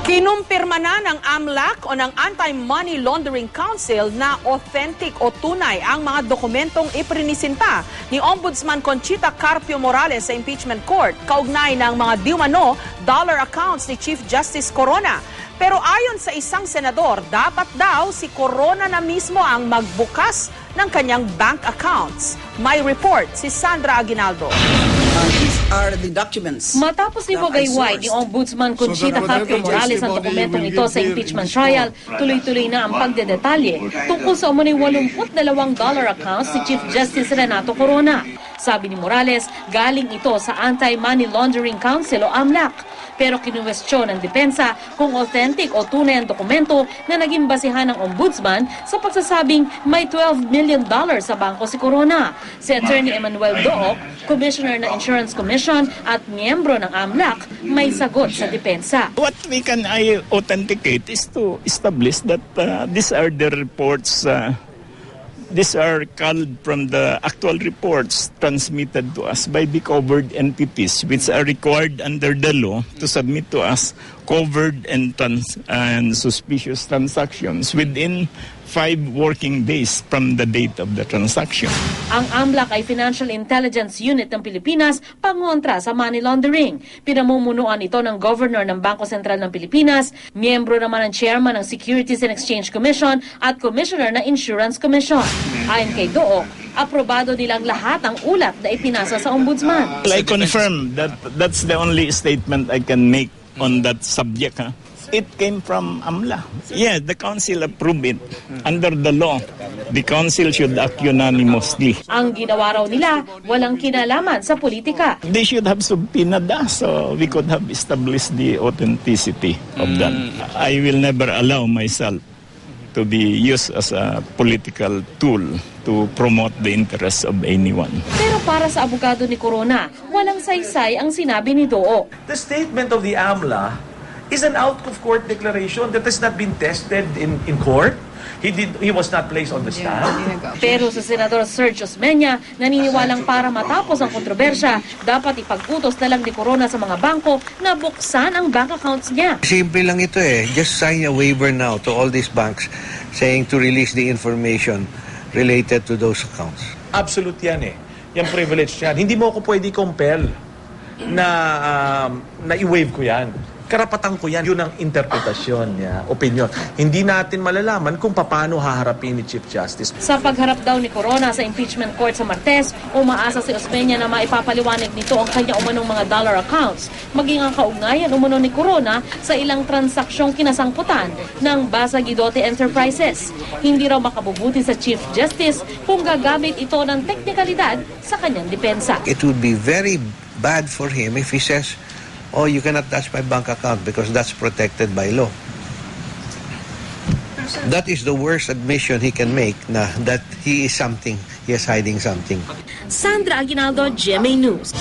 Kinumpirma na ng AMLAC o ng Anti-Money Laundering Council na authentic o tunay ang mga dokumentong iprinisinta ni Ombudsman Conchita Carpio Morales sa impeachment court kaugnay ng mga diumano dollar accounts ni Chief Justice Corona. Pero ayon sa isang senador, dapat daw si Corona na mismo ang magbukas ng kanyang bank accounts. May report si Sandra Aguinaldo. These are the documents. Matapos iwagayway ni Ombudsman Conchita Carpio Morales ang dokumentong ito sa impeachment trial, tuloy-tuloy na ang pagdedetalye tungkol sa umano'y $82 accounts ni Chief Justice Renato Corona. Sabi ni Morales, galing ito sa Anti-Money Laundering Council o AMLAC. Pero kinuwestiyon ng depensa kung authentic o tunay ang dokumento na naging basihan ng ombudsman sa pagsasabing may $12 million sa bangko si Corona. Si Attorney Emmanuel Dook, Commissioner ng Insurance Commission at miyembro ng AMLAC, may sagot sa depensa. What we can authenticate is to establish that these are the reports. These are culled from the actual reports transmitted to us by the covered entities, which are required under the law to submit to us covered and suspicious transactions within 5 working days from the date of the transaction. Ang AMLAC ay Financial Intelligence Unit ng Pilipinas pangontra sa money laundering. Pinamumunuan ito ng Governor ng Bangko Sentral ng Pilipinas, miyembro naman ng Chairman ng Securities and Exchange Commission at Commissioner ng Insurance Commission. Ayon kay Dook, aprobado nilang lahat ang ulat na ipinasa sa Ombudsman. I confirm that that's the only statement I can make on that subject. It came from AMLA. Yeah, the council approved it. Under the law, the council should act unanimously. Ang ginawa raw nila, walang kinalaman sa politika. They should have subpoenaed us so we could have established the authenticity of that. I will never allow myself to be used as a political tool to promote the interests of anyone. Pero para sa abogado ni Corona, walang saysay ang sinabi ni Dook. The statement of the AMLA is an out-of-court declaration that has not been tested in court. He was not placed on the stand. Pero sa Senador Sergio Osmeña, naniniwalang para matapos ang kontrobersya, dapat ipag-utos na lang ni Corona sa mga bangko na buksan ang bank accounts niya. Simple lang ito eh. Just sign a waiver now to all these banks saying to release the information related to those accounts. Absolute yan eh. Yan privilege yan. Hindi mo ako pwede compel na i-waive ko yan. Karapatan ko yan. Yun ang interpretasyon niya, opinion. Hindi natin malalaman kung paano haharapin ni Chief Justice. Sa pagharap daw ni Corona sa impeachment court sa Martes, umaasa si Osmeña na maipapaliwanag nito ang kanya umanong mga dollar accounts, maging ang kaugnayan umano ni Corona sa ilang transaksyong kinasangkutan ng Basa Guidote Enterprises. Hindi raw makabubuti sa Chief Justice kung gagamit ito ng teknikalidad sa kanyang depensa. It would be very bad for him if he says, oh, you cannot touch my bank account because that's protected by law. That is the worst admission he can make na that he is hiding something. Sandra Aguinaldo, GMA News.